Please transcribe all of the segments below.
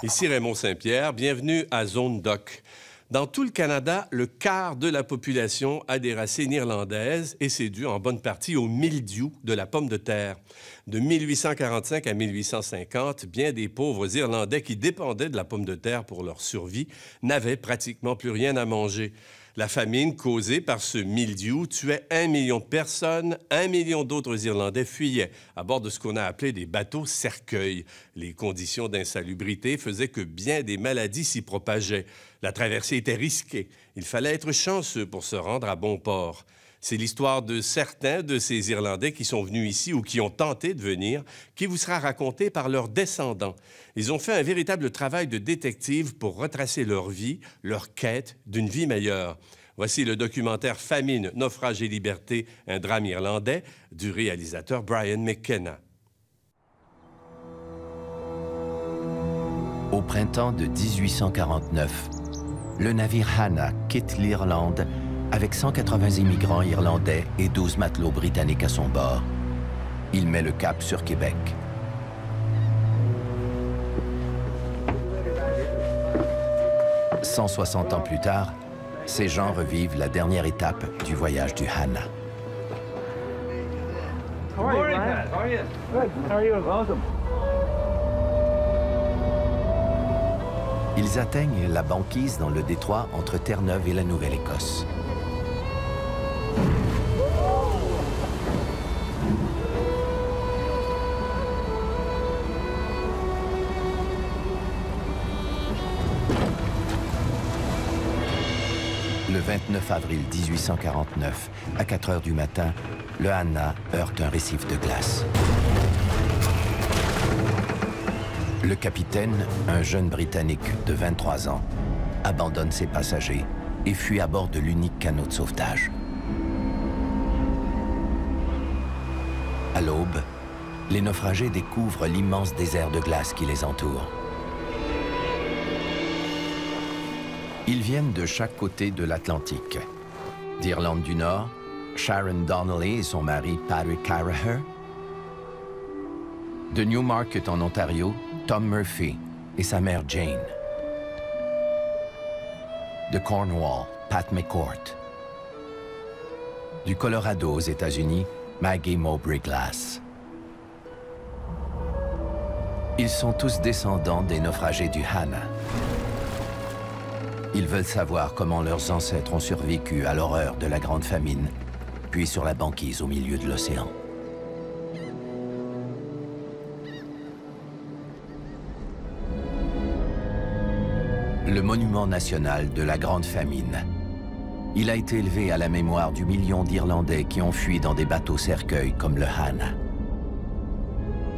Ici Raymond Saint-Pierre, bienvenue à Zone Doc. Dans tout le Canada, le quart de la population a des racines irlandaises et c'est dû en bonne partie au mildiou de la pomme de terre. De 1845 à 1850, bien des pauvres Irlandais qui dépendaient de la pomme de terre pour leur survie n'avaient pratiquement plus rien à manger. La famine causée par ce mildiou tuait 1 million de personnes. 1 million d'autres Irlandais fuyaient à bord de ce qu'on a appelé des bateaux cercueils. Les conditions d'insalubrité faisaient que bien des maladies s'y propageaient. La traversée était risquée. Il fallait être chanceux pour se rendre à bon port. C'est l'histoire de certains de ces Irlandais qui sont venus ici ou qui ont tenté de venir, qui vous sera racontée par leurs descendants. Ils ont fait un véritable travail de détective pour retracer leur vie, leur quête d'une vie meilleure. Voici le documentaire Famine, naufrage et liberté, un drame irlandais, du réalisateur Brian McKenna. Au printemps de 1849, le navire Hannah quitte l'Irlande avec 180 immigrants irlandais et 12 matelots britanniques à son bord. Il met le cap sur Québec. « 160 ans plus tard, ces gens revivent la dernière étape du voyage du Hannah. Ils atteignent la banquise dans le détroit entre Terre-Neuve et la Nouvelle-Écosse. Le 29 avril 1849, à 4 heures du matin, le Hannah heurte un récif de glace. Le capitaine, un jeune Britannique de 23 ans, abandonne ses passagers et fuit à bord de l'unique canot de sauvetage. À l'aube, les naufragés découvrent l'immense désert de glace qui les entoure. Ils viennent de chaque côté de l'Atlantique. D'Irlande du Nord, Sharon Donnelly et son mari Patrick Carraher. De Newmarket en Ontario, Tom Murphy et sa mère Jane. De Cornwall, Pat McCourt. Du Colorado aux États-Unis, Maggie Mowbray Glass. Ils sont tous descendants des naufragés du Hannah. Ils veulent savoir comment leurs ancêtres ont survécu à l'horreur de la Grande Famine, puis sur la banquise au milieu de l'océan. Le monument national de la Grande Famine. Il a été élevé à la mémoire du million d'Irlandais qui ont fui dans des bateaux cercueils comme le Hannah.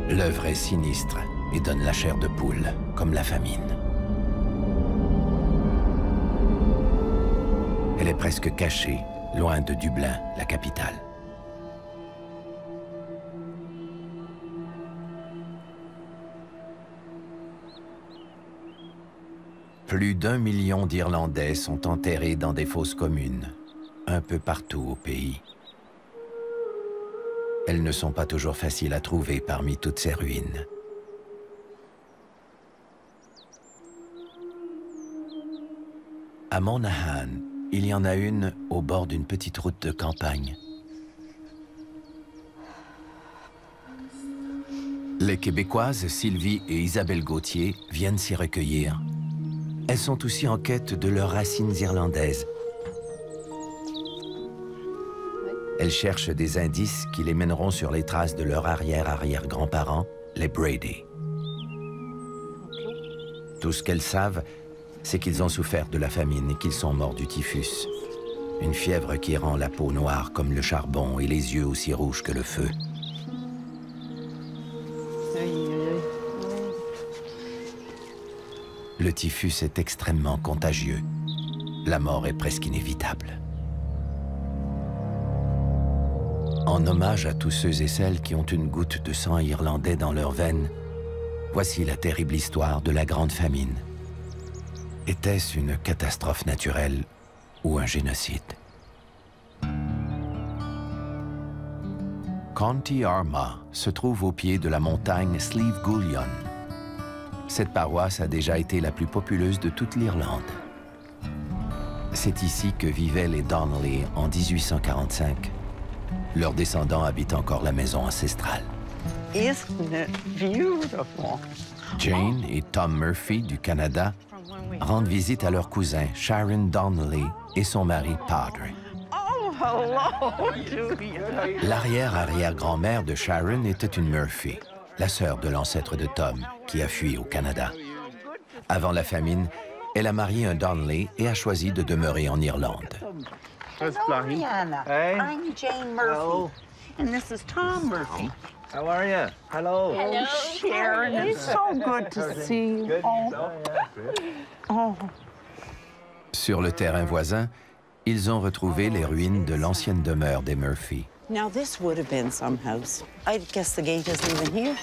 L'œuvre est sinistre et donne la chair de poule, comme la famine. Elle est presque cachée, loin de Dublin, la capitale. Plus d'1 million d'Irlandais sont enterrés dans des fosses communes, un peu partout au pays. Elles ne sont pas toujours faciles à trouver parmi toutes ces ruines. À Monaghan, il y en a une au bord d'une petite route de campagne. Les Québécoises Sylvie et Isabelle Gauthier viennent s'y recueillir. Elles sont aussi en quête de leurs racines irlandaises. Elles cherchent des indices qui les mèneront sur les traces de leurs arrière-arrière-grands-parents, les Brady. Tout ce qu'elles savent, c'est qu'ils ont souffert de la famine et qu'ils sont morts du typhus. Une fièvre qui rend la peau noire comme le charbon et les yeux aussi rouges que le feu. Le typhus est extrêmement contagieux. La mort est presque inévitable. En hommage à tous ceux et celles qui ont une goutte de sang irlandais dans leurs veines, voici la terrible histoire de la Grande Famine. Était-ce une catastrophe naturelle ou un génocide? County Armagh se trouve au pied de la montagne Slieve Gullion. cette paroisse a déjà été la plus populeuse de toute l'Irlande. C'est ici que vivaient les Donnelly en 1845. Leurs descendants habitent encore la maison ancestrale. Isn't it beautiful? Jane et Tom Murphy du Canada rendent visite à leur cousin Sharon Donnelly et son mari Padre. Oh, hello to you. L'arrière-arrière-grand-mère de Sharon était une Murphy, la sœur de l'ancêtre de Tom, qui a fui au Canada. Avant la famine, elle a marié un Donnelly et a choisi de demeurer en Irlande. Hello, Rihanna. Hey. I'm Jane Murphy. Hello. And this is Tom Murphy. How are you? Hello. Oh, Sharon, it's so good to see you. Good. Oh. Sur le terrain voisin, ils ont retrouvé les ruines de l'ancienne demeure des Murphy. Now, this would have been some house. I guess the gate isn't even here.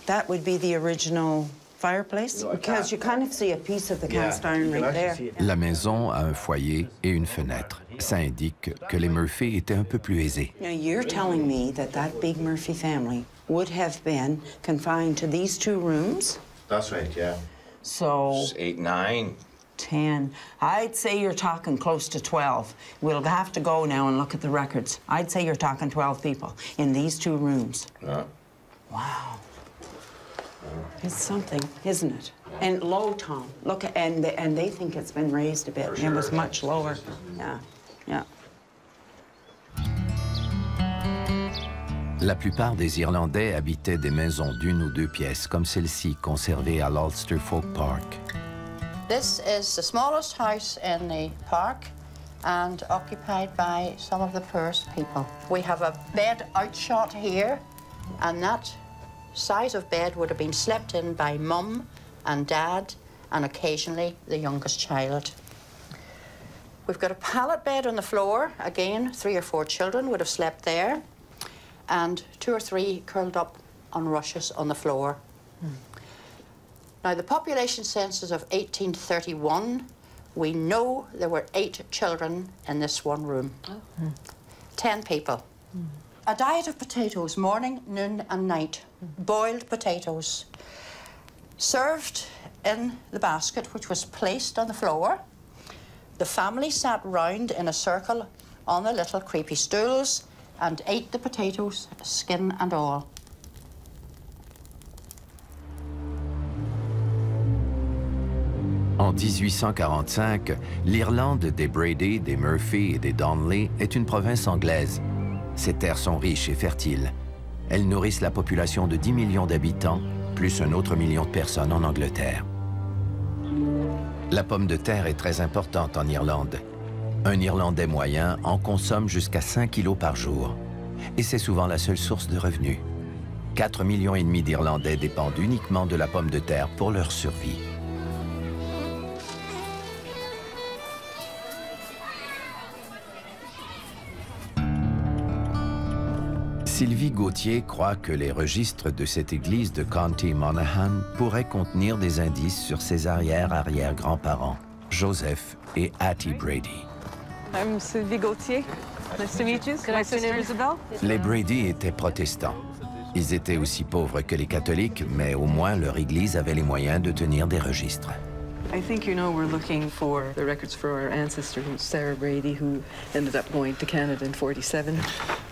That would be the original fireplace, because you kind of see a piece of the cast iron right there. La maison a un foyer et une fenêtre. Ça indique que les Murphy étaient un peu plus aisés. Now, you're telling me that that big Murphy family would have been confined to these two rooms? That's right, yeah. So, 8, 9. 10. I'd say you're talking close to 12. We'll have to go now and look at the records. I'd say you're talking 12 people in these two rooms. Yeah. Wow. It's something, isn't it? And low, Tom. Look, and they think it's been raised a bit. It was much lower. Yeah, yeah. La plupart des Irlandais habitaient des maisons d'une ou deux pièces, comme celle-ci, conservée à l'Ulster Folk Park. This is the smallest house in the park and occupied by some of the poorest people. We have a bed outshot here, and that size of bed would have been slept in by mum and dad and occasionally the youngest child. We've got a pallet bed on the floor. Again, 3 or 4 children would have slept there, and 2 or 3 curled up on rushes on the floor. Now, the population census of 1831, we know there were 8 children in this one room. 10 people. A diet of potatoes, morning, noon and night. Boiled potatoes. Served in the basket, which was placed on the floor. The family sat round in a circle on the little creepy stools and ate the potatoes, skin and all. En 1845, l'Irlande des Brady, des Murphy et des Donnelly est une province anglaise. Ses terres sont riches et fertiles. Elles nourrissent la population de 10 millions d'habitants, plus un autre million de personnes en Angleterre. La pomme de terre est très importante en Irlande. Un Irlandais moyen en consomme jusqu'à 5 kilos par jour. Et c'est souvent la seule source de revenus. 4,5 millions d'Irlandais dépendent uniquement de la pomme de terre pour leur survie. Sylvie Gauthier croit que les registres de cette église de County Monaghan pourraient contenir des indices sur ses arrière-arrière-grands-parents, Joseph et Hattie Brady. I'm Sylvie Gauthier. Nice to meet you. My sister Isabel. Les Brady étaient protestants. Ils étaient aussi pauvres que les catholiques, mais au moins leur église avait les moyens de tenir des registres. I think you know we're looking for the records for our ancestor, Sarah Brady, who ended up going to Canada in '47.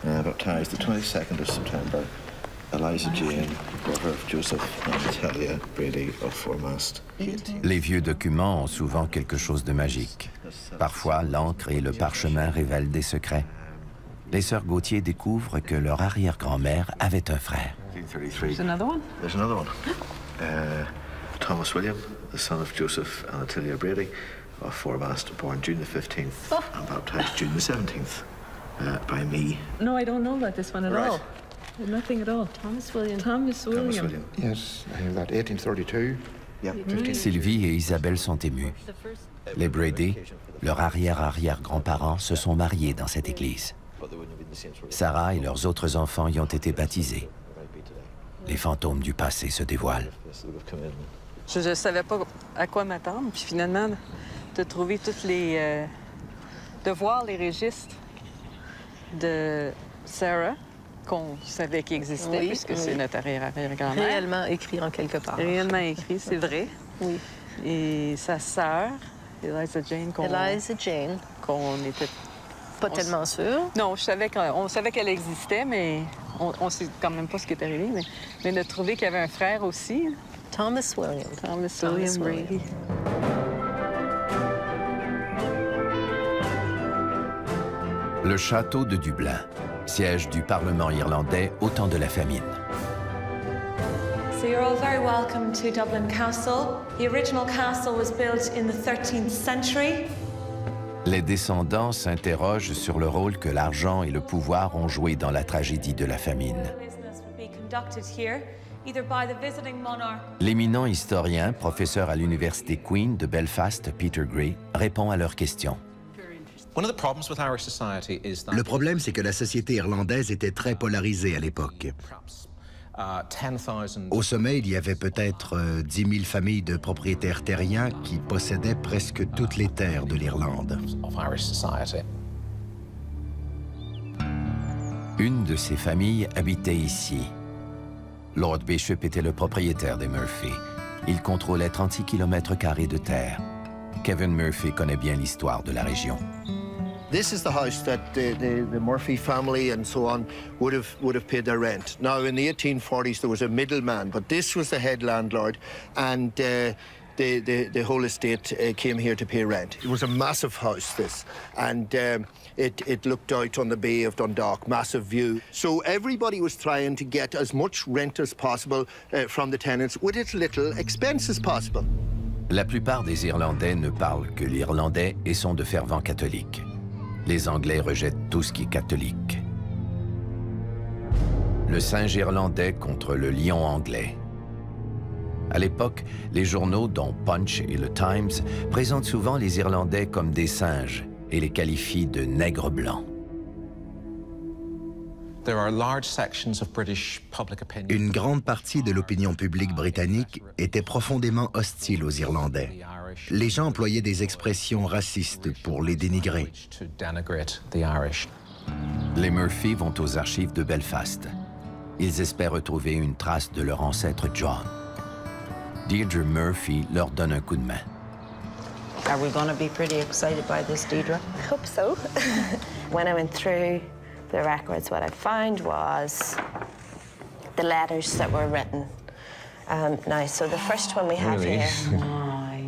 Baptized the 22nd of September, Eliza Jane, daughter of Joseph and Natalia Brady of Foremost. Les vieux documents ont souvent quelque chose de magique. Parfois, l'encre et le parchemin révèlent des secrets. Les sœurs Gauthier découvrent que leur arrière-grand-mère avait un frère. 1933. There's another one? There's another one. Thomas William, the son of Joseph and Natalia Brady of Foremost, born June the 15th and baptized June the 17th by me. No, I don't know about this one at Right. all. Nothing at all. Thomas William. Thomas William. Thomas William. Yes, I hear that. 1832. Yeah, 15. Sylvie et Isabelle sont émues. Les Brady, leurs arrière-arrière-grands-parents, se sont mariés dans cette église. Sarah et leurs autres enfants y ont été baptisés. Les fantômes du passé se dévoilent. Je ne savais pas à quoi m'attendre, puis finalement, de trouver toutes les... de voir les registres de Sarah qu'on savait qu'il existait, Oui, puisque oui. c'est notre arrière-arrière-grand-mère. Réellement écrit en quelque part. Réellement écrit, c'est vrai. Oui. Et sa sœur, Eliza Jane, Eliza Jane. qu'on était... Pas tellement sûr. Non, on savait qu'elle existait, mais on sait quand même pas ce qui est arrivé. Mais de trouver qu'il y avait un frère aussi. Thomas William. Thomas William Brady. Le château de Dublin, siège du Parlement irlandais au temps de la famine. So you're all very welcome to Dublin Castle. The original castle was built in the 13th century. Les descendants s'interrogent sur le rôle que l'argent et le pouvoir ont joué dans la tragédie de la famine. Business would be conducted here, either by the visiting monarch. L'éminent historien, professeur à l'Université Queen de Belfast, Peter Gray, répond à leurs questions. Le problème, c'est que la société irlandaise était très polarisée à l'époque. Au sommet, il y avait peut-être 10 000 familles de propriétaires terriens qui possédaient presque toutes les terres de l'Irlande. Une de ces familles habitait ici. Lord Bishop était le propriétaire des Murphy. Il contrôlait 36 km² de terre. Kevin Murphy connaît bien l'histoire de la région. This is the house that the Murphy family and so on would have paid their rent. Now, in the 1840s, there was a middleman, but this was the head landlord, and the whole estate came here to pay rent. It was a massive house, this, and it looked out on the Bay of Dundalk, massive view. So everybody was trying to get as much rent as possible from the tenants with as little expense as possible. La plupart des Irlandais ne parlent que l'irlandais et sont de fervents catholiques. Les Anglais rejettent tout ce qui est catholique. Le singe irlandais contre le lion anglais. À l'époque, les journaux, dont Punch et le Times, présentent souvent les Irlandais comme des singes et les qualifient de nègres blancs. Une grande partie de l'opinion publique britannique était profondément hostile aux Irlandais. Les gens employaient des expressions racistes pour les dénigrer. Les Murphy vont aux archives de Belfast. Ils espèrent retrouver une trace de leur ancêtre John. Deirdre Murphy leur donne un coup de main. Are we going to be pretty excited by this, Deirdre? I hope so. When I went through the records, what I found was the letters that were written. Now, so the first one we have here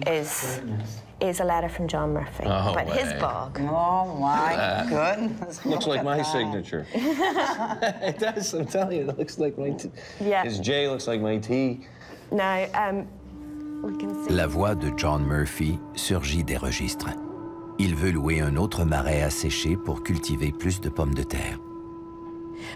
is a letter from John Murphy about his bog. Oh, my goodness. Looks like my signature. It does, I'm telling you, it looks like my T. Yeah. His J looks like my T. Now, we can see... La voix de John Murphy surgit des registres. Il veut louer un autre marais asséché pour cultiver plus de pommes de terre.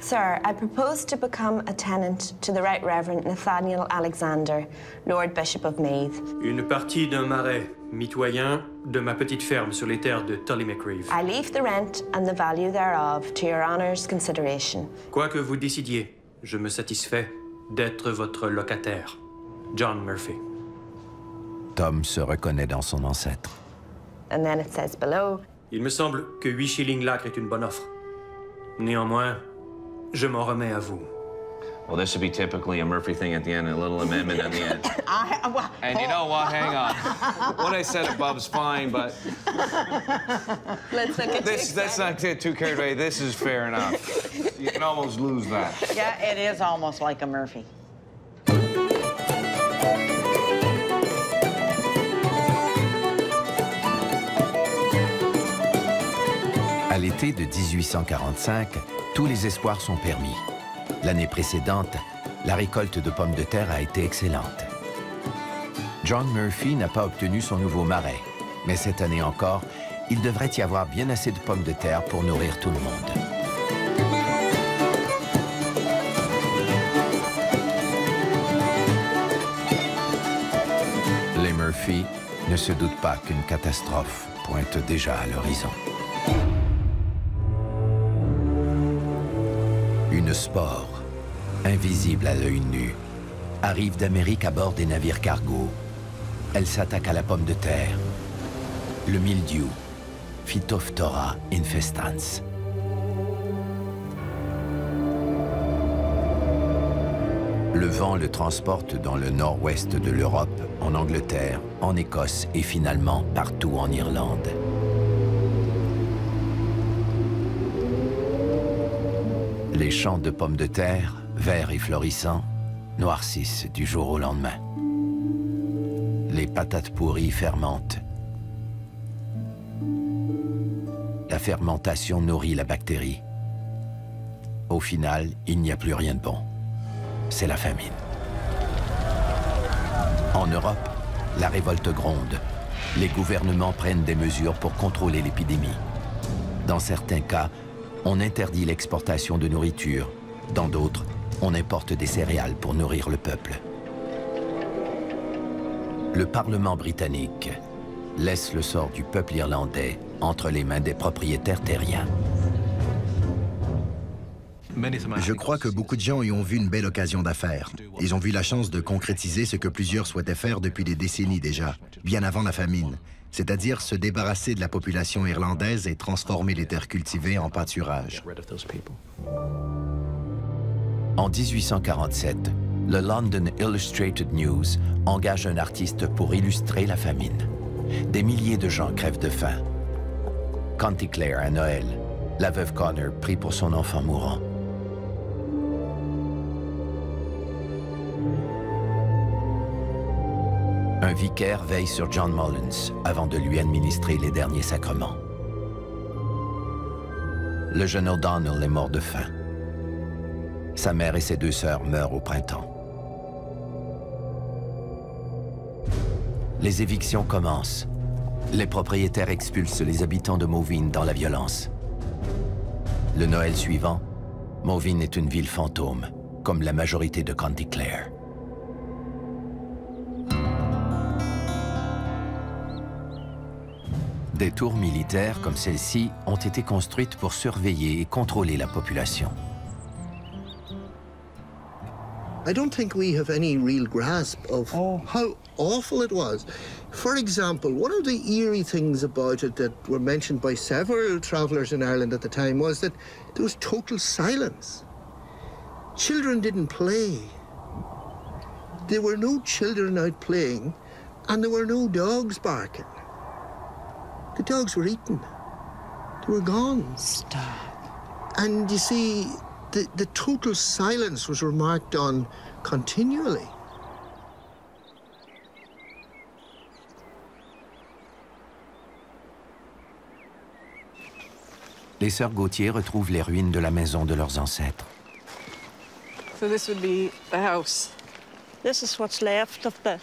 Sir, I propose to become a tenant to the Right Reverend Nathaniel Alexander, Lord Bishop of Meath. Une partie d'un marais mitoyen de ma petite ferme sur les terres de Tullymacreeve. I leave the rent and the value thereof to your honour's consideration. Quoi que vous décidiez, je me satisfais d'être votre locataire, John Murphy. Tom se reconnaît dans son ancêtre. And then it says below, Il me semble que 8 shillings l'acre est une bonne offre. Néanmoins, je m'en remets à vous. Well, this would be typically a Murphy thing at the end, a little amendment at the end. And you know what? Hang on. What I said above's fine, but Let's not get let's not get too carried away. This is fair enough. You can almost lose that. Yeah, it is almost like a Murphy. À l'été de 1845, tous les espoirs sont permis. L'année précédente, la récolte de pommes de terre a été excellente. John Murphy n'a pas obtenu son nouveau marais, mais cette année encore, il devrait y avoir bien assez de pommes de terre pour nourrir tout le monde. Les Murphy ne se doutent pas qu'une catastrophe pointe déjà à l'horizon. Une spore, invisible à l'œil nu, arrive d'Amérique à bord des navires cargo. Elle s'attaque à la pomme de terre. Le mildiou, Phytophthora infestans. Le vent le transporte dans le nord-ouest de l'Europe, en Angleterre, en Écosse et finalement partout en Irlande. Les champs de pommes de terre, verts et florissants, noircissent du jour au lendemain. Les patates pourries fermentent. La fermentation nourrit la bactérie. Au final, il n'y a plus rien de bon. C'est la famine. En Europe, la révolte gronde. Les gouvernements prennent des mesures pour contrôler l'épidémie. Dans certains cas, on interdit l'exportation de nourriture. Dans d'autres, on importe des céréales pour nourrir le peuple. Le Parlement britannique laisse le sort du peuple irlandais entre les mains des propriétaires terriens. Je crois que beaucoup de gens y ont vu une belle occasion d'affaires. Ils ont vu la chance de concrétiser ce que plusieurs souhaitaient faire depuis des décennies déjà, bien avant la famine, c'est-à-dire se débarrasser de la population irlandaise et transformer les terres cultivées en pâturage. En 1847, le London Illustrated News engage un artiste pour illustrer la famine. Des milliers de gens crèvent de faim. County Clare à Noël, la veuve Connor prie pour son enfant mourant. Un vicaire veille sur John Mullins avant de lui administrer les derniers sacrements. Le jeune O'Donnell est mort de faim. Sa mère et ses deux sœurs meurent au printemps. Les évictions commencent. Les propriétaires expulsent les habitants de Moveen dans la violence. Le Noël suivant, Moveen est une ville fantôme, comme la majorité de County Clare. Des tours militaires comme celle-ci ont été construites pour surveiller et contrôler la population. I don't think we have any real grasp of how awful it was. For example, one of the eerie things about it that were mentioned by several travellers in Ireland at the time was that there was total silence. Children didn't play. There were no children out playing, and there were no dogs barking. The dogs were eaten. They were gone. Stop. And you see, the total silence was remarked on continually. Les sœurs Gauthier retrouvent les ruines de la maison de leurs ancêtres. So this would be the house. This is what's left of the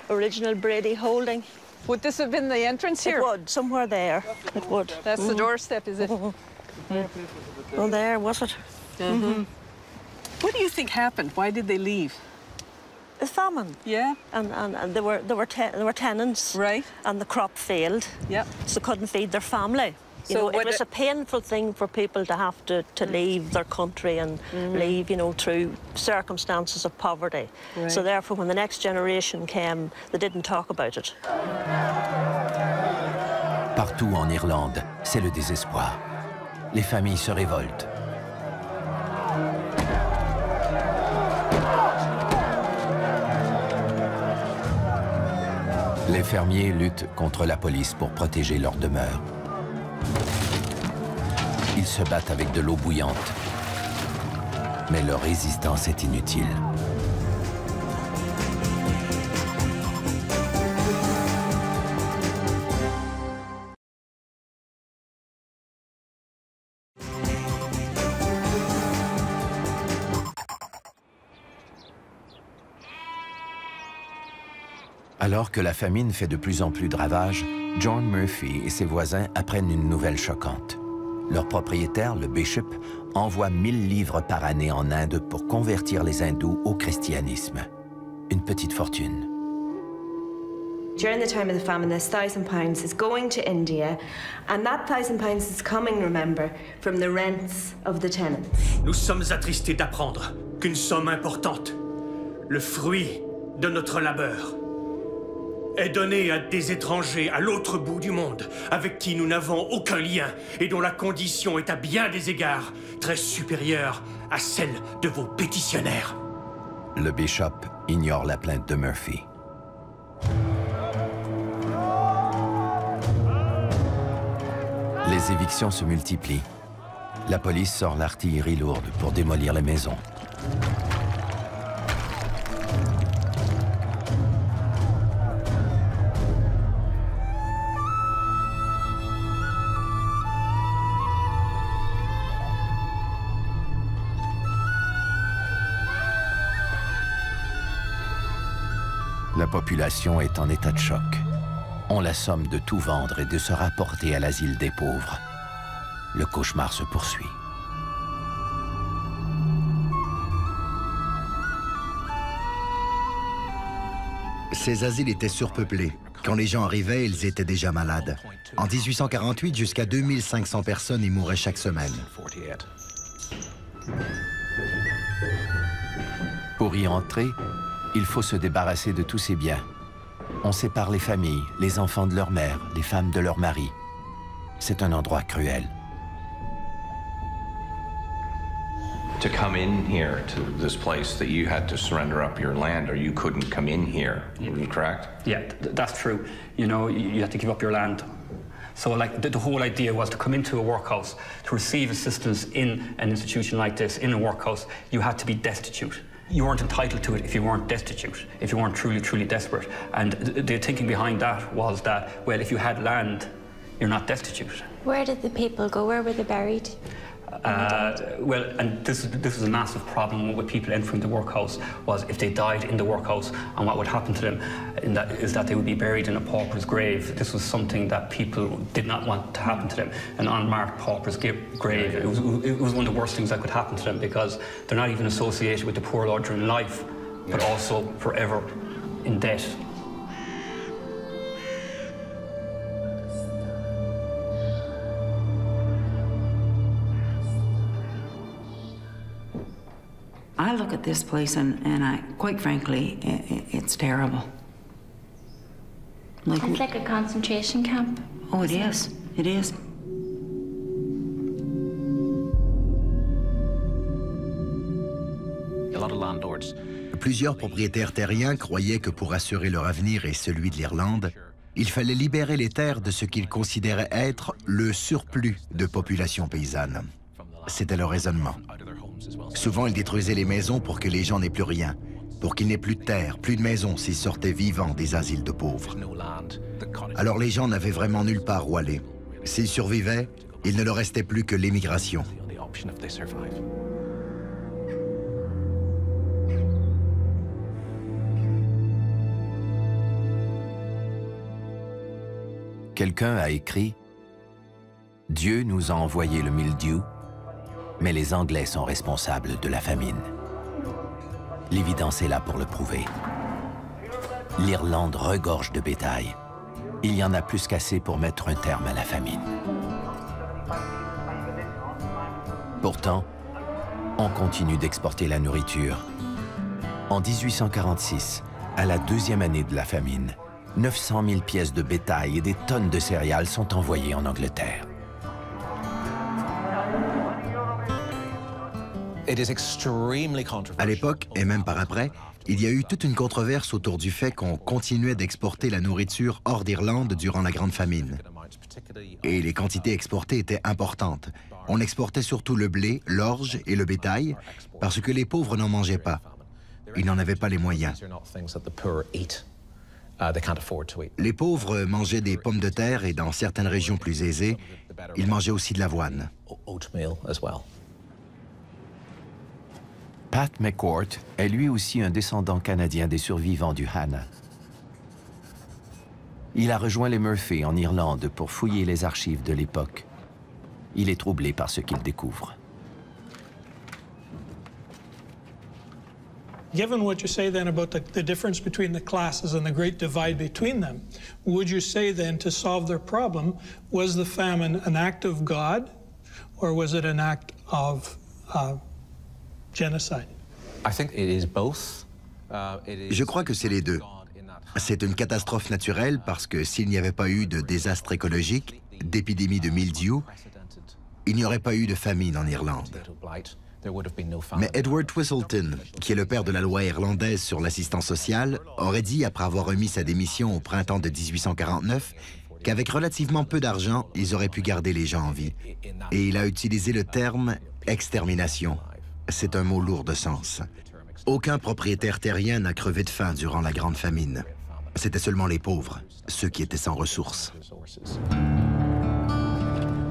original Brady holding. Would this have been the entrance here? It would, somewhere there. It would. That's the doorstep, is it? Oh, there, was it? What do you think happened? Why did they leave? The famine. Yeah. And there were tenants. Right. And the crop failed. Yep. So they couldn't feed their family. You know, it was a painful thing for people to have to leave their country and leave, you know, through circumstances of poverty. Right. So therefore, when the next generation came, they didn't talk about it. Partout en Irlande, c'est le désespoir. Les familles se révoltent. Les fermiers luttent contre la police pour protéger leurs demeures. Ils se battent avec de l'eau bouillante, mais leur résistance est inutile. Alors que la famine fait de plus en plus de ravages, John Murphy et ses voisins apprennent une nouvelle choquante. Leur propriétaire, le Bishop, envoie 1000 livres par année en Inde pour convertir les hindous au christianisme. Une petite fortune. During the time of the famine, this £1,000 is going to India, and that £1,000 is coming, remember, from the rents of the tenants. Nous sommes attristés d'apprendre qu'une somme importante, le fruit de notre labeur, est donnée à des étrangers à l'autre bout du monde, avec qui nous n'avons aucun lien et dont la condition est à bien des égards très supérieure à celle de vos pétitionnaires. Le bishop ignore la plainte de Murphy. Les évictions se multiplient. La police sort l'artillerie lourde pour démolir les maisons. La population est en état de choc. On la somme de tout vendre et de se rapporter à l'asile des pauvres. Le cauchemar se poursuit. Ces asiles étaient surpeuplés. Quand les gens arrivaient, ils étaient déjà malades. En 1848, jusqu'à 2500 personnes y mouraient chaque semaine. Pour y entrer, il faut se débarrasser de tous ces biens. On sépare les familles, les enfants de leur mère, les femmes de leur mari. C'est un endroit cruel. To come in here to this place, that you had to surrender up your land or you couldn't come in here, correct? Yeah, that's true. You know, you had to give up your land. So like the whole idea was to come into a workhouse, to receive assistance in an institution like this, in a workhouse, you had to be destitute. You weren't entitled to it if you weren't destitute, if you weren't truly, truly desperate. And the thinking behind that was that, well, if you had land, you're not destitute. Where did the people go? Where were they buried? Well, and this was a massive problem with people entering the workhouse, was if they died in the workhouse, and what would happen to them is that they would be buried in a pauper's grave. This was something that people did not want to happen to them. An unmarked pauper's grave, it was one of the worst things that could happen to them, because they're not even associated with the poor Lord during life, but also forever in death. I look at this place and I, quite frankly, it's terrible. It's like a concentration camp. Oh, it is. It is. Plusieurs propriétaires terriens croyaient que pour assurer leur avenir et celui de l'Irlande, il fallait libérer les terres de ce qu'ils considéraient être le surplus de population paysanne. C'était leur raisonnement. Souvent, ils détruisaient les maisons pour que les gens n'aient plus rien, pour qu'ils n'aient plus de terre, plus de maisons s'ils sortaient vivants des asiles de pauvres. Alors les gens n'avaient vraiment nulle part où aller. S'ils survivaient, il ne leur restait plus que l'émigration. Quelqu'un a écrit « Dieu nous a envoyé le mildiou, mais les Anglais sont responsables de la famine. » L'évidence est là pour le prouver. L'Irlande regorge de bétail. Il y en a plus qu'assez pour mettre un terme à la famine. Pourtant, on continue d'exporter la nourriture. En 1846, à la deuxième année de la famine, 900 000 pièces de bétail et des tonnes de céréales sont envoyées en Angleterre. À l'époque, et même par après, il y a eu toute une controverse autour du fait qu'on continuait d'exporter la nourriture hors d'Irlande durant la Grande Famine. Et les quantités exportées étaient importantes. On exportait surtout le blé, l'orge et le bétail, parce que les pauvres n'en mangeaient pas. Ils n'en avaient pas les moyens. Les pauvres mangeaient des pommes de terre et dans certaines régions plus aisées, ils mangeaient aussi de l'avoine. Pat McCourt est lui aussi un descendant canadien des survivants du Hannah. Il a rejoint les Murphy en Irlande pour fouiller les archives de l'époque. Il est troublé par ce qu'il découvre. Given what you say then about the difference between the classes and the great divide between them, would you say then to solve their problem, was the famine an act of God or was it an act of genocide? I think it is both. Je crois que c'est les deux. C'est une catastrophe naturelle parce que s'il n'y avait pas eu de désastre écologique, d'épidémie de mildiou, il n'y aurait pas eu de famine en Irlande. Mais Edward Twistleton, qui est le père de la loi irlandaise sur l'assistance sociale, aurait dit, après avoir remis sa démission au printemps de 1849, qu'avec relativement peu d'argent, ils auraient pu garder les gens en vie. Et il a utilisé le terme « extermination ». C'est un mot lourd de sens. Aucun propriétaire terrien n'a crevé de faim durant la Grande Famine. C'était seulement les pauvres, ceux qui étaient sans ressources.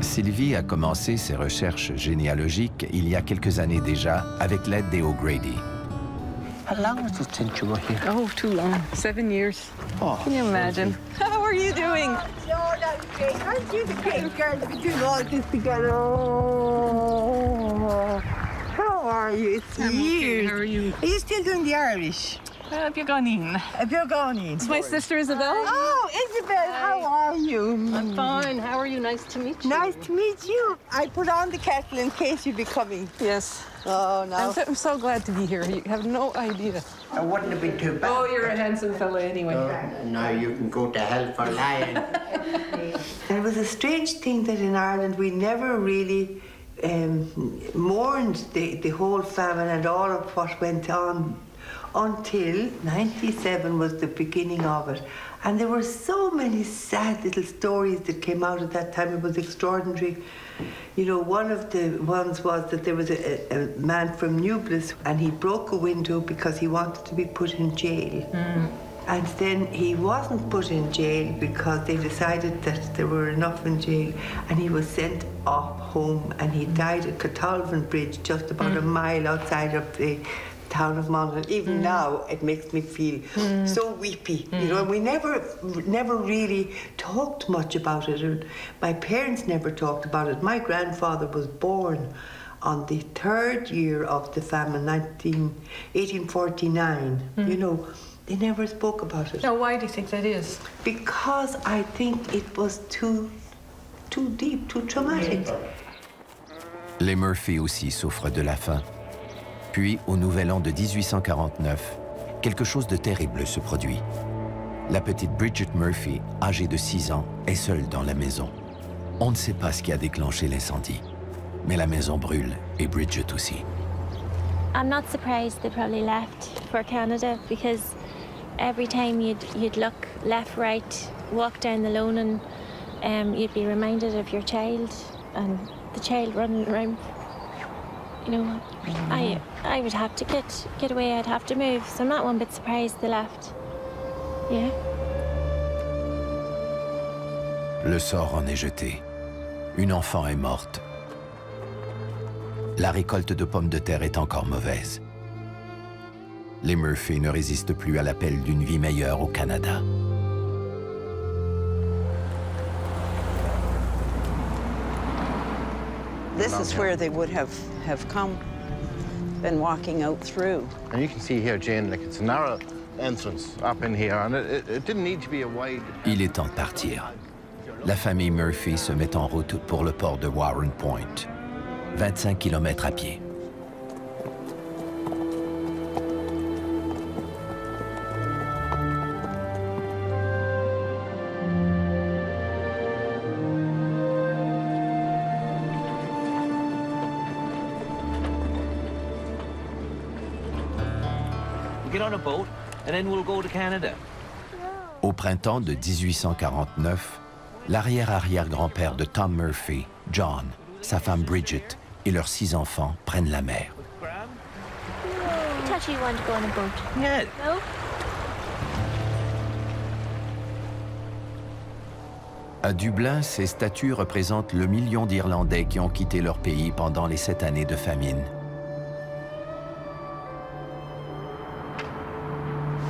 Sylvie a commencé ses recherches généalogiques il y a quelques années déjà avec l'aide des O'Grady. How long was it since you were here? Oh, too long. 7 years. Oh, can you imagine? How are you doing? Aren't you the great girl that do all this together? Oh, how are you? It's okay. How are you? Are you still doing the Irish? Björganin. Björganin. It's my sister Isabel. Oh, Isabel, how are you? I'm fine. How are you? Nice to meet you. Nice to meet you. I put on the kettle in case you'd be coming. Yes. Oh, no. I'm so glad to be here. You have no idea. I wouldn't have been too bad. Oh, you're a handsome fella anyway. Now you can go to hell for lying. It was a strange thing that in Ireland we never really mourned the whole famine and all of what went on until 97 was the beginning of it. And there were so many sad little stories that came out at that time. It was extraordinary. You know, one of the ones was that there was a man from Newbliss and he broke a window because he wanted to be put in jail. Mm. And then he wasn't put in jail because they decided that there were enough in jail, and he was sent off home, and he died at Cathalvin Bridge, just about a mile outside of the town of Monaghan. Even now, it makes me feel so weepy. You know, and we never really talked much about it. And my parents never talked about it. My grandfather was born on the 3rd year of the famine, 1849. You know, they never spoke about it. Now, why do you think that is? Because I think it was too deep, too traumatic. Les Murphy aussi souffrent de la faim. Puis, au Nouvel An de 1849, quelque chose de terrible se produit. La petite Bridget Murphy, âgée de 6 ans, est seule dans la maison. On ne sait pas ce qui a déclenché l'incendie, mais la maison brûle et Bridget aussi. I'm not surprised they probably left for Canada because every time you'd look left, right, walk down the Lonan, you'd be reminded of your child and the child running around. You know, I would have to get away. I'd have to move. So I'm not one bit surprised they left. Yeah. Le sort en est jeté. Une enfant est morte. La récolte de pommes de terre est encore mauvaise. Les Murphy ne résistent plus à l'appel d'une vie meilleure au Canada. This is where they would have come, been walking out through. And you can see here, Jane, like it's a narrow entrance up in here, and it didn't need to be a wide... Il est temps de partir. La famille Murphy se met en route pour le port de Warren Point. 25 km à pied. Get on a boat and then we'll go to Canada. Au printemps de 1849, l'arrière-arrière-grand-père de Tom Murphy, John, sa femme Bridget et leurs 6 enfants prennent la mer. I thought you wanted to go on a boat. Yeah. No? À Dublin, ces statues représentent le million d'Irlandais qui ont quitté leur pays pendant les 7 années de famine.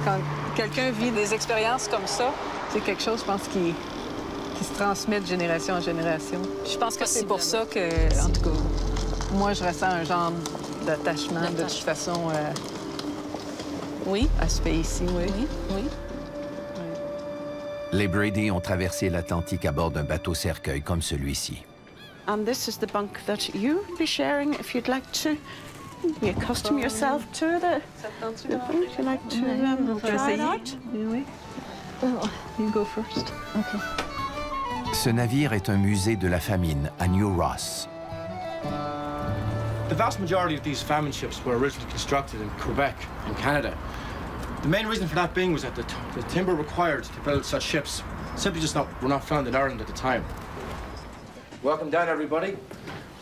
Quand quelqu'un vit des expériences comme ça, c'est quelque chose, je pense, qui se transmet de génération en génération. Je pense que c'est pour ça que, en tout cas, moi, je ressens un genre d'attachement, de toute façon, oui, à ce pays-ci, oui. Oui. Les Brady ont traversé l'Atlantique à bord d'un bateau-cercueil comme celui-ci. And this is the bunk that you would be sharing if you'd like to accustom yourself to the bunk. You'd like to try it out? Oui. You go first. Okay. Ce navire est un musée de la famine à New Ross. The vast majority of these famine ships were originally constructed in Quebec, in Canada. The main reason for that being was that the timber required to build such ships simply were not found in Ireland at the time. Welcome down, everybody.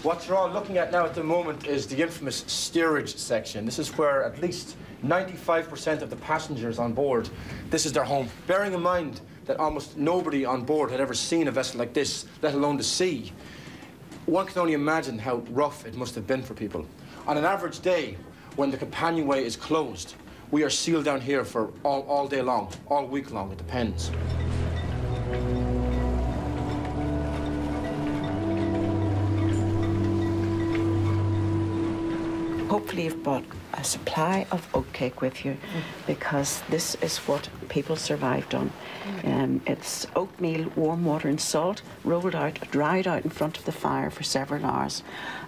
What you're all looking at now at the moment is the infamous steerage section. This is where at least 95% of the passengers on board, this is their home. Bearing in mind that almost nobody on board had ever seen a vessel like this, let alone the sea, one can only imagine how rough it must have been for people. On an average day, when the companionway is closed, we are sealed down here for all day long, all week long, it depends. Hopefully you've brought a supply of oatcake with you, because this is what people survived on. It's oatmeal, warm water and salt, rolled out, dried out in front of the fire for several hours.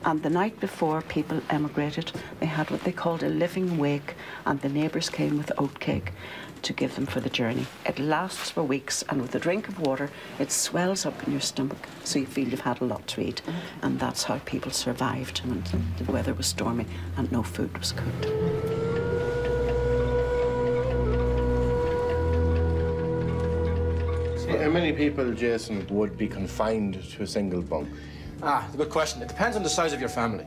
And the night before people emigrated, they had what they called a living wake, and the neighbours came with oatcake to give them for the journey. It lasts for weeks, and with a drink of water, it swells up in your stomach, so you feel you've had a lot to eat. And that's how people survived when the weather was stormy and no food was cooked. How many people, Jason, would be confined to a single bunk? It's a good question. It depends on the size of your family.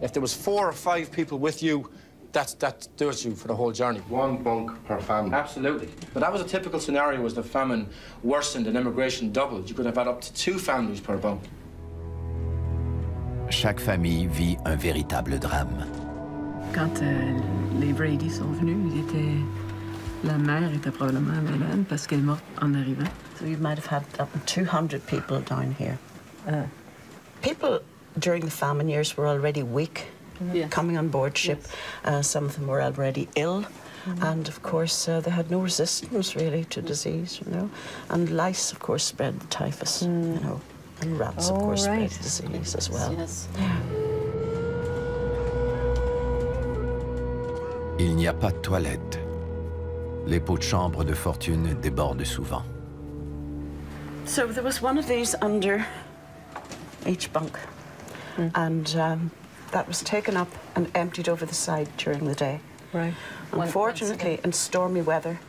If there was 4 or 5 people with you, that does you for the whole journey. 1 bunk per family? Absolutely. But that was a typical scenario as the famine worsened and immigration doubled. You could have had up to 2 families per bunk. Chaque famille vit un véritable drame. Quand les Brady sont venus, la mère était probablement malade parce qu'elle est morte en arrivant. So you might have had up to 200 people down here. People during the famine years were already weak. Yes. Coming on board ship. Yes. Some of them were already ill. And of course, they had no resistance really to disease, you know. And lice, of course, spread the typhus, you know. And rats, of course, spread disease as well. Yes. Il n'y a pas de toilette. Les pots de chambre de fortune débordent souvent. So there was one of these under each bunk. And that was taken up and emptied over the side during the day. Right. Unfortunately, in stormy weather,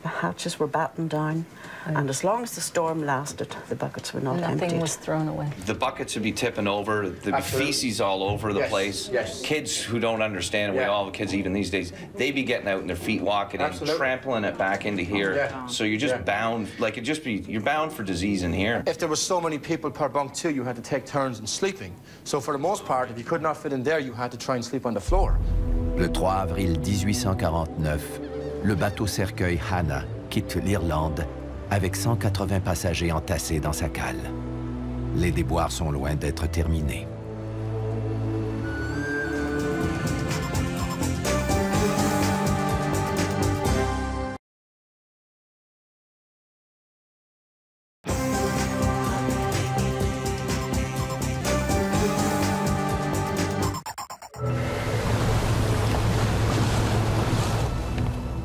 the hatches were battened down, and as long as the storm lasted, the buckets were not emptied. Nothing was thrown away. The buckets would be tipping over, there'd be feces all over the place. Yes. Kids who don't understand, we all have kids even these days, they'd be getting out and their feet walking in, trampling it back into here. So you're just bound, like you're bound for disease in here. If there were so many people per bunk too, you had to take turns in sleeping. So for the most part, if you could not fit in there, you had to try and sleep on the floor. Le 3 avril 1849, le bateau cercueil Hannah quitte l'Irlande avec 180 passagers entassés dans sa cale. Les déboires sont loin d'être terminés.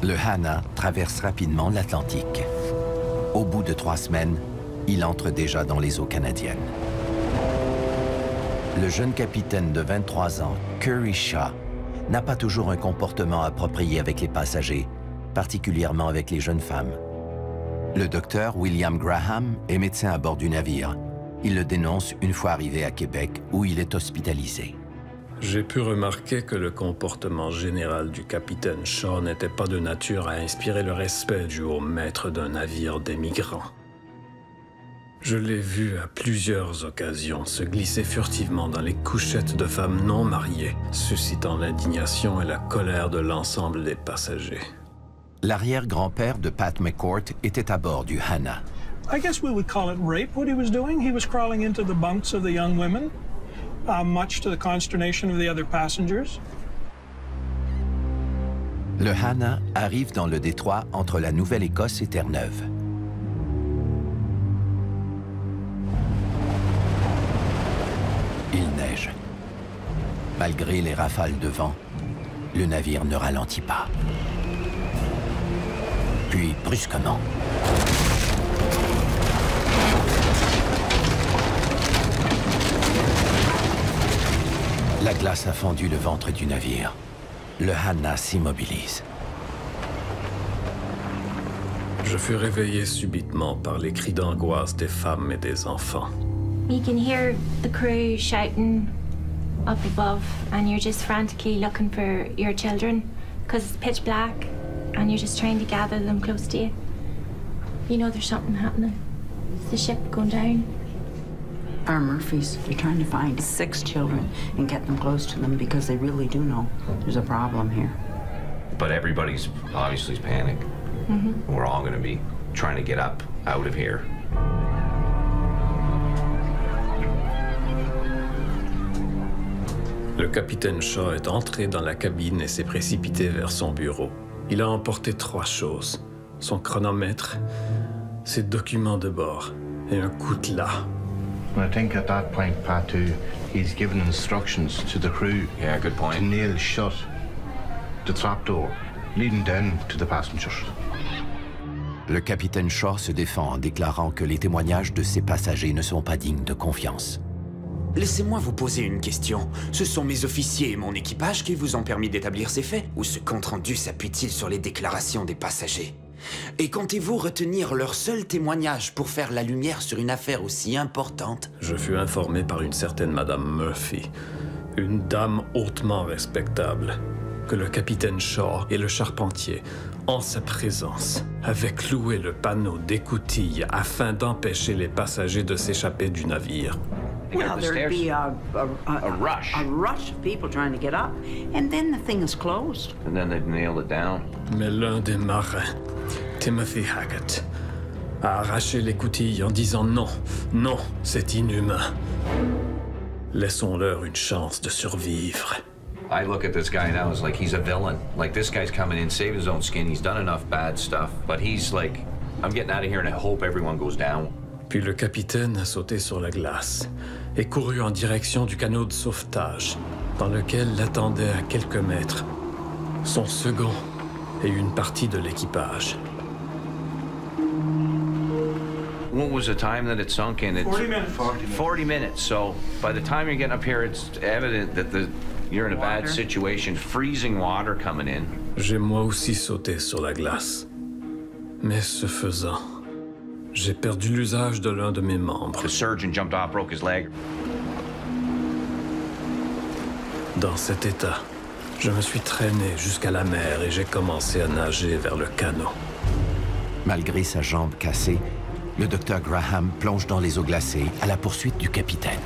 Le Hannah traverse rapidement l'Atlantique. Au bout de 3 semaines, il entre déjà dans les eaux canadiennes. Le jeune capitaine de 23 ans, Curry Shaw, n'a pas toujours un comportement approprié avec les passagers, particulièrement avec les jeunes femmes. Le docteur William Graham est médecin à bord du navire. Il le dénonce une fois arrivé à Québec, où il est hospitalisé. J'ai pu remarquer que le comportement général du capitaine Shaw n'était pas de nature à inspirer le respect du haut maître d'un navire d'émigrants. Je l'ai vu à plusieurs occasions se glisser furtivement dans les couchettes de femmes non mariées, suscitant l'indignation et la colère de l'ensemble des passagers. L'arrière-grand-père de Pat McCourt était à bord du Hannah. I guess we would call it rape, what he was doing. He was crawling into the bunks of the young women. Much to the consternation of the other passengers. Le Hannah arrive dans le détroit entre la Nouvelle-Écosse et Terre-Neuve. Il neige. Malgré les rafales de vent, le navire ne ralentit pas. Puis, brusquement, La glace a fendu le ventre du navire. Le Hannah s'immobilise. Je fus réveillé subitement par les cris d'angoisse des femmes et des enfants. You can hear the crew shouting up above, and you're just frantically looking for your children because it's pitch black and you're just trying to gather them close to you. You know there's something happening. Is the ship going down? Our Murphys, they're trying to find 6 children and get them close to them because they really do know there's a problem here. But everybody's obviously panicked. We're all going to be trying to get up out of here. Le capitaine Shaw est entré dans la cabine et s'est précipité vers son bureau. Il a emporté 3 choses. Son chronomètre, ses documents de bord et un coutelas. And I think at that point, Patu, he's given instructions to the crew to nail shut the trapdoor, leading down to the passengers. Le capitaine Shaw se défend en déclarant que les témoignages de ses passagers ne sont pas dignes de confiance. Laissez-moi vous poser une question. Ce sont mes officiers et mon équipage qui vous ont permis d'établir ces faits? Ou ce compte-rendu s'appuie-t-il sur les déclarations des passagers? Et comptez-vous retenir leur seul témoignage pour faire la lumière sur une affaire aussi importante? Je fus informé par une certaine Madame Murphy, une dame hautement respectable, que le capitaine Shaw et le charpentier, en sa présence, avaient cloué le panneau d'écoutille afin d'empêcher les passagers de s'échapper du navire. Well, there'd be a rush of people trying to get up, and then the thing is closed. And then they'd nail it down. Mais l'un des marins, Timothy Haggett, a arraché l'écoutille en disant non, non, c'est inhumain. Laissons-leur une chance de survivre. I look at this guy now as like he's a villain. Like this guy's coming in, save his own skin. He's done enough bad stuff, but he's like, I'm getting out of here and I hope everyone goes down. Puis le capitaine a sauté sur la glace et couru en direction du canot de sauvetage, dans lequel l'attendait à quelques mètres son second et une partie de l'équipage. What was the time that it sunk in? 40 minutes. 40 minutes. So by the time you're getting up here, it's evident that you're in a bad situation. Freezing water coming in. J'ai moi aussi sauté sur la glace. Mais ce faisant, j'ai perdu l'usage de l'un de mes membres. The surgeon jumped off, broke his leg. Dans cet état, je me suis traîné jusqu'à la mer et j'ai commencé à nager vers le canot. Malgré sa jambe cassée, le docteur Graham plonge dans les eaux glacées à la poursuite du capitaine.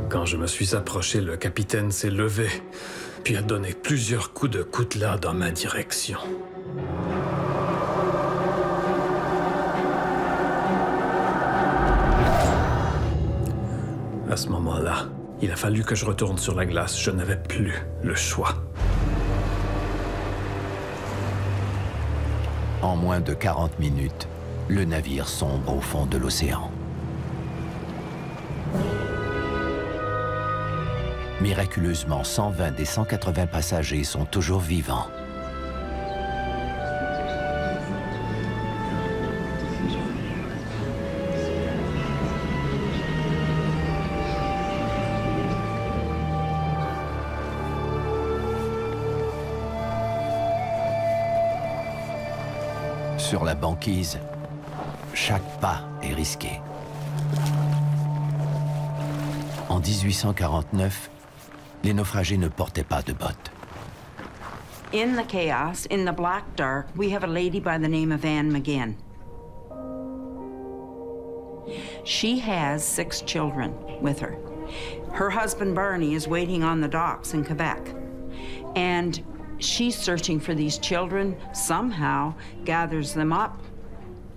Quand je me suis approché, le capitaine s'est levé, puis a donné plusieurs coups de coutelas dans ma direction. À ce moment-là, il a fallu que je retourne sur la glace. Je n'avais plus le choix. En moins de 40 minutes, le navire sombre au fond de l'océan. Miraculeusement, 120 des 180 passagers sont toujours vivants. Sur la banquise, chaque pas est risqué. En 1849, les naufragés ne portaient pas de bottes. In the chaos, in the black dark, we have a lady by the name of Anne McGinn. She has 6 children with her. Her husband Barney is waiting on the docks in Quebec. And she's searching for these children, somehow gathers them up,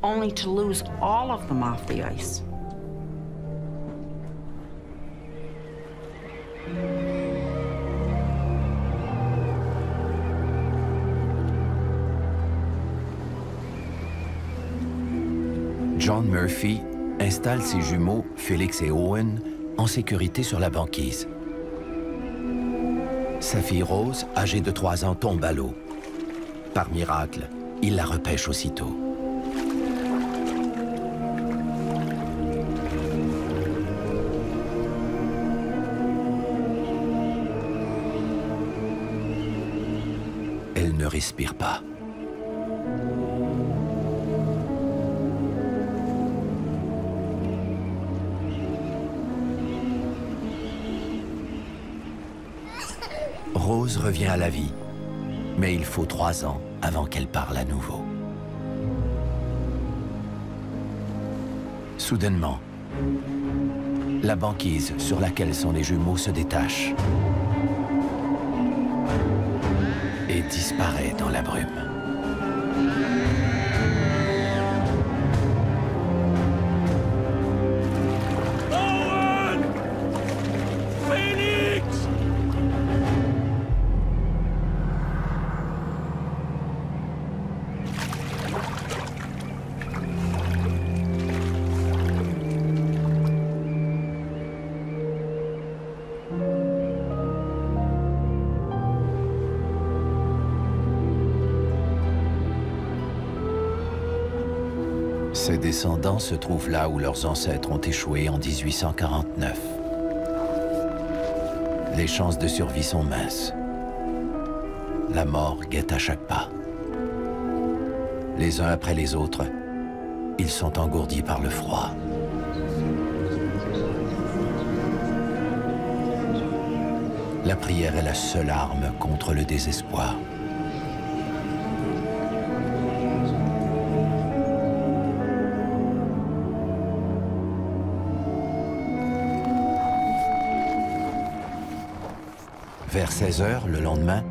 only to lose all of them off the ice. John Murphy installe ses jumeaux, Félix et Owen, en sécurité sur la banquise. Sa fille Rose, âgée de 3 ans, tombe à l'eau. Par miracle, il la repêche aussitôt. respire pas. Rose revient à la vie, mais il faut 3 ans avant qu'elle parle à nouveau. Soudainement, la banquise sur laquelle sont les jumeaux se détache et disparaît dans la brume. Owen! Phoenix! Ses descendants se trouvent là où leurs ancêtres ont échoué en 1849. Les chances de survie sont minces. La mort guette à chaque pas. Les uns après les autres, ils sont engourdis par le froid. La prière est la seule arme contre le désespoir. Vers 16 heures, le lendemain,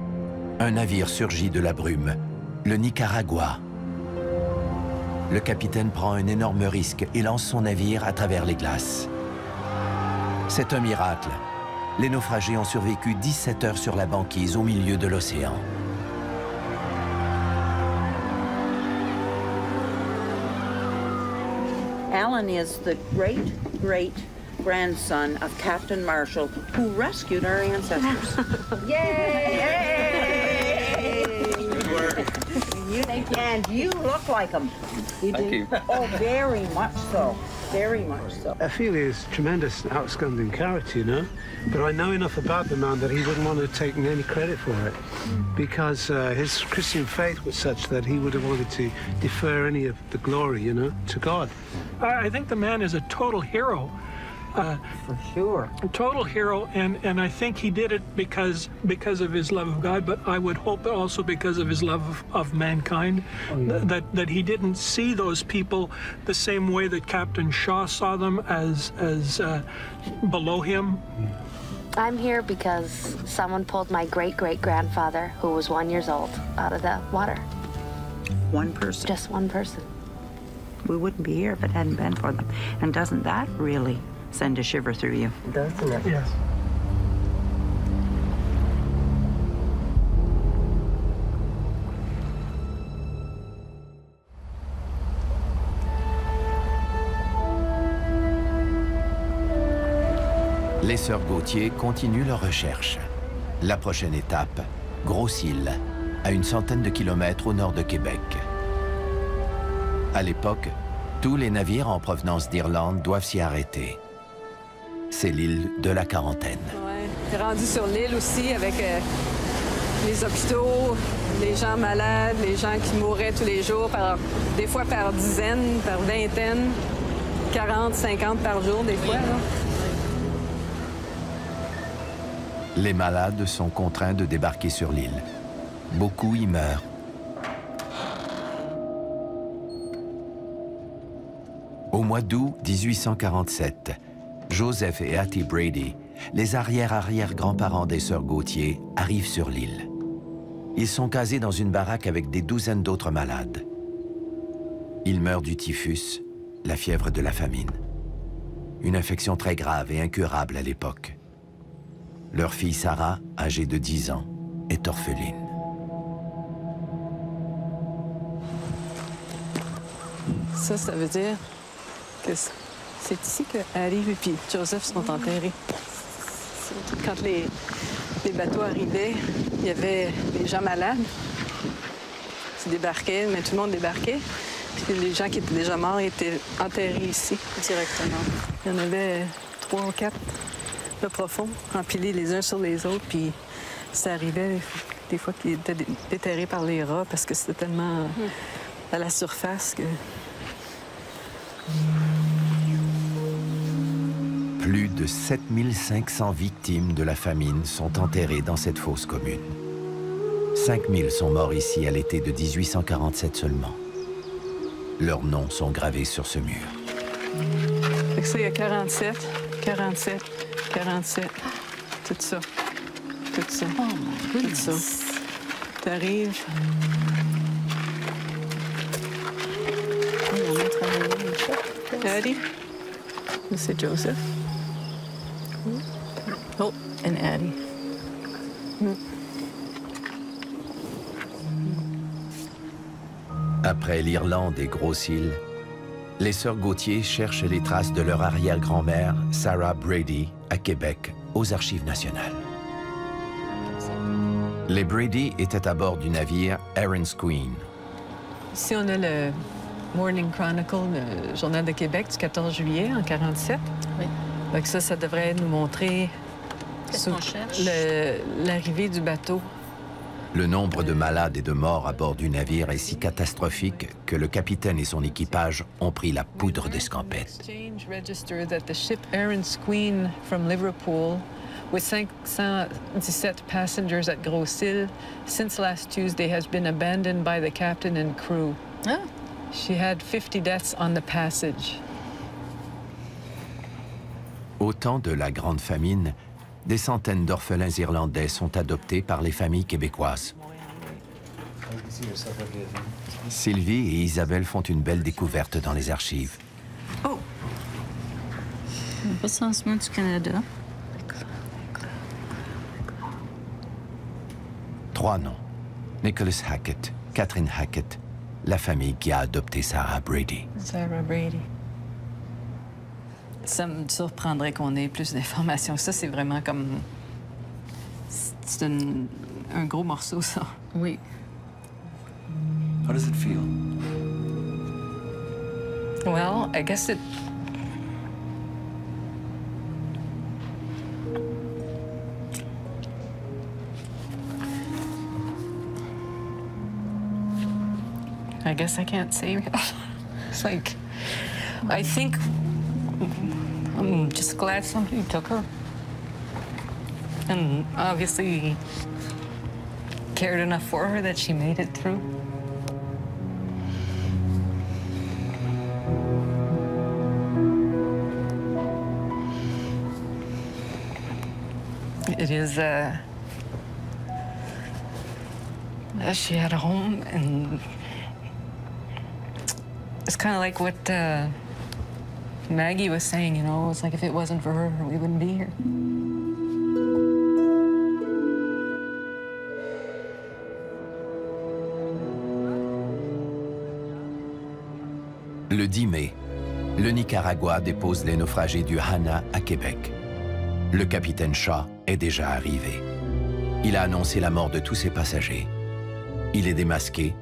un navire surgit de la brume, le Nicaragua. Le capitaine prend un énorme risque et lance son navire à travers les glaces. C'est un miracle. Les naufragés ont survécu 17 heures sur la banquise au milieu de l'océan. Alan is the great-great-grandson of Captain Marshall, who rescued our ancestors. Yay! Good work. And you look like him. Thank you. Oh, very much so. Very much so. I feel he is a tremendous, outstanding character, you know. But I know enough about the man that he wouldn't want to take any credit for it, because his Christian faith was such that he would have wanted to defer any of the glory, you know, to God. I think the man is a total hero. For sure. A total hero, and I think he did it because of his love of God, but I would hope also because of his love of mankind, that he didn't see those people the same way that Captain Shaw saw them as below him. I'm here because someone pulled my great-great-grandfather, who was 1 year old, out of the water. One person. Just one person. We wouldn't be here if it hadn't been for them. And doesn't that really send a shiver through you? Doesn't it? Yes. Les sœurs Gauthier continuent leur recherche. La prochaine étape, Grosse-Île, à une centaine de kilomètres au nord de Québec. À l'époque, tous les navires en provenance d'Irlande doivent s'y arrêter. C'est l'île de la quarantaine. Ouais, t'es rendu sur l'île aussi avec les hôpitaux, les gens malades, les gens qui mouraient tous les jours, des fois par dizaines, par vingtaines, 40, 50 par jour des fois. Là. Les malades sont contraints de débarquer sur l'île. Beaucoup y meurent. Au mois d'août 1847, Joseph et Hattie Brady, les arrière-arrière-grands-parents des sœurs Gauthier, arrivent sur l'île. Ils sont casés dans une baraque avec des douzaines d'autres malades. Ils meurent du typhus, la fièvre de la famine. Une infection très grave et incurable à l'époque. Leur fille Sarah, âgée de 10 ans, est orpheline. Ça veut dire que c'est ici que Harry et puis Joseph sont enterrés. Quand les bateaux arrivaient, il y avait des gens malades qui débarquaient, mais tout le monde débarquait. Puis les gens qui étaient déjà morts étaient enterrés ici, directement. Il y en avait 3 ou 4 de profond, empilés les uns sur les autres, puis ça arrivait des fois qui étaient déterrés par les rats parce que c'était tellement à la surface que... Plus de 7500 victimes de la famine sont enterrées dans cette fosse commune. 5000 sont morts ici à l'été de 1847 seulement. Leurs noms sont gravés sur ce mur. Fait que ça, il y a 47, 47, 47, tout ça. Tout ça. Oh, tout ça. T'arrives. Addie. C'est Joseph. Oh, and Addie. Après l'Irlande et Gros-Île, les sœurs Gauthier cherchent les traces de leur arrière-grand-mère, Sarah Brady, à Québec, aux Archives nationales. Les Brady étaient à bord du navire Erin's Queen. Ici, on a le Morning Chronicle, le Journal de Québec du 14 juillet en 47. Oui. Donc ça devrait nous montrer l'arrivée du bateau. Le nombre de malades et de morts à bord du navire est si catastrophique que le capitaine et son équipage ont pris la poudre d'escampette. Exchange register that the ship Erin's Queen from Liverpool with 517 passengers at Gros-Île since last Tuesday has been abandoned by the captain and crew. Ah. She had 50 deaths on the passage. Au temps de la Grande Famine, des centaines d'orphelins irlandais sont adoptés par les familles québécoises. Sylvie et Isabelle font une belle découverte dans les archives. Oh! Recensement du Canada. 3 noms. Nicholas Hackett, Catherine Hackett, la famille qui a adopté Sarah Brady. Sarah Brady. Ça me surprendrait qu'on ait plus d'informations. Ça, c'est vraiment comme... C'est un gros morceau, ça. Oui. How does it feel? Well, I guess it... I guess I can't say. It's like... I think... I'm just glad somebody took her. And obviously cared enough for her that she made it through. It is, she had a home, and it's kind of like what, Maggie was saying, you know, it's like if it wasn't for her, we wouldn't be here. Le 10 mai, le Nicaragua dépose les naufragés du Hana à Québec. Le capitaine Shaw est déjà arrivé. Il a annoncé la mort de tous ses passagers. Il est démasqué,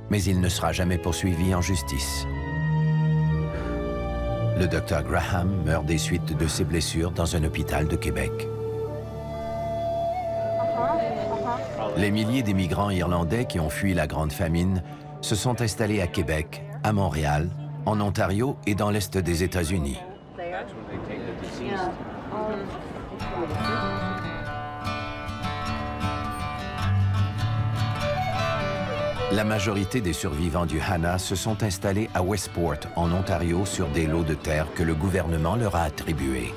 mais il ne sera jamais poursuivi en justice. Le docteur Graham meurt des suites de ses blessures dans un hôpital de Québec. Les milliers d'immigrants irlandais qui ont fui la Grande Famine se sont installés à Québec, à Montréal, en Ontario et dans l'Est des États-Unis. La majorité des survivants du Hana se sont installés à Westport, en Ontario, sur des lots de terre que le gouvernement leur a attribués.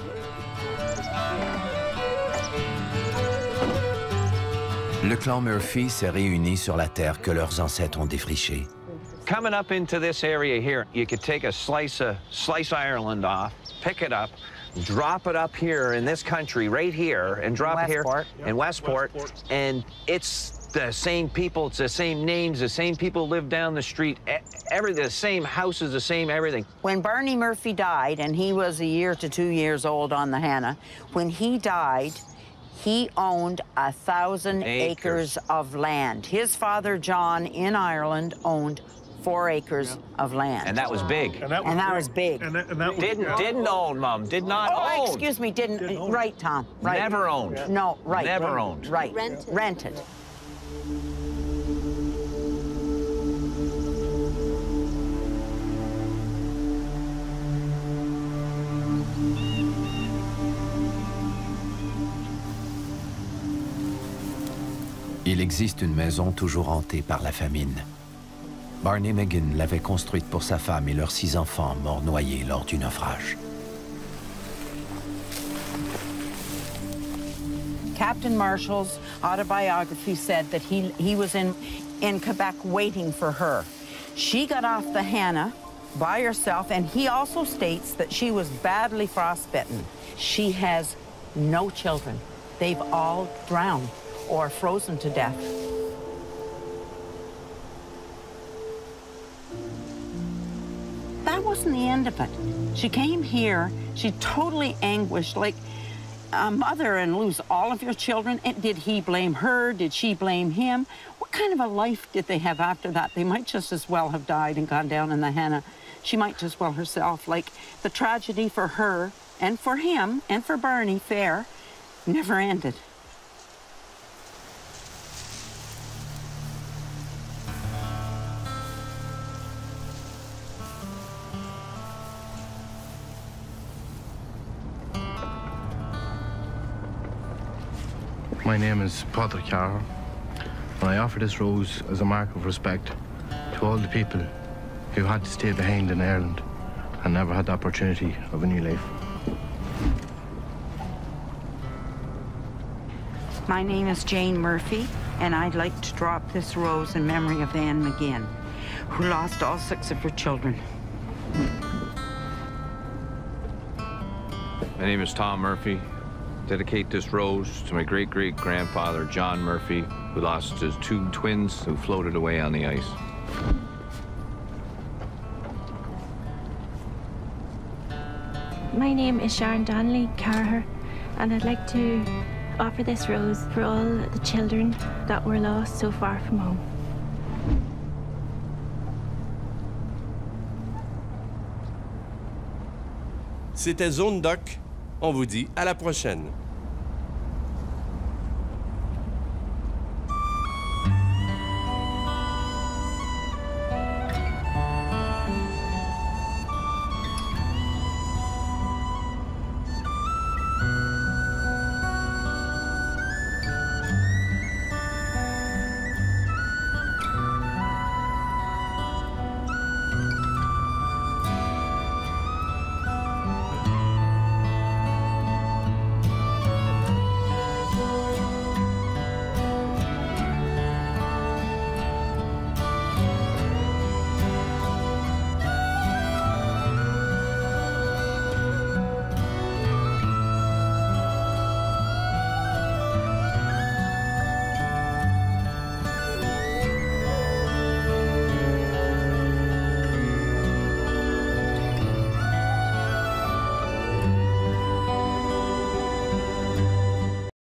Le clan Murphy s'est réuni sur la terre que leurs ancêtres ont défrichée. Coming up into this area here, you could take a slice Ireland off, pick it up, drop it up here in this country, right here, and drop it here in Westport, and it's the same people, it's the same names, the same people live down the street, the same houses, the same everything. When Barney Murphy died, and he was 1 year to 2 years old on the Hannah, when he died, he owned 1,000 acres of land. His father, John, in Ireland, owned 4 acres of land. And that was big. And that was big. Didn't own, Mom. Did not own. Oh, excuse me, didn't. Right, Tom. Right. Never owned. No, right. Never owned. Right. Rented. Il existe une maison toujours hantée par la famine. Barney McGinn l'avait construite pour sa femme et leurs 6 enfants morts noyés lors du naufrage. Captain Marshall's autobiography said that he was in Quebec waiting for her. She got off the Hannah by herself, and he also states that she was badly frostbitten. She has no children. They've all drowned or frozen to death. That wasn't the end of it. She came here, she totally anguished, like a mother, and lose all of your children. Did he blame her? Did she blame him? What kind of a life did they have after that? They might just as well have died and gone down in the Hannah. She might just well herself. Like, the tragedy for her and for him and for Barney Fair never ended. My name is Patrick Carr, and I offer this rose as a mark of respect to all the people who had to stay behind in Ireland and never had the opportunity of a new life. My name is Jane Murphy, and I'd like to drop this rose in memory of Anne McGinn, who lost all 6 of her children. My name is Tom Murphy. Dedicate this rose to my great-great-grandfather, John Murphy, who lost his 2 twins who floated away on the ice. My name is Sharon Donnelly Carher, and I'd like to offer this rose for all the children that were lost so far from home. C'était Zone Doc. On vous dit à la prochaine.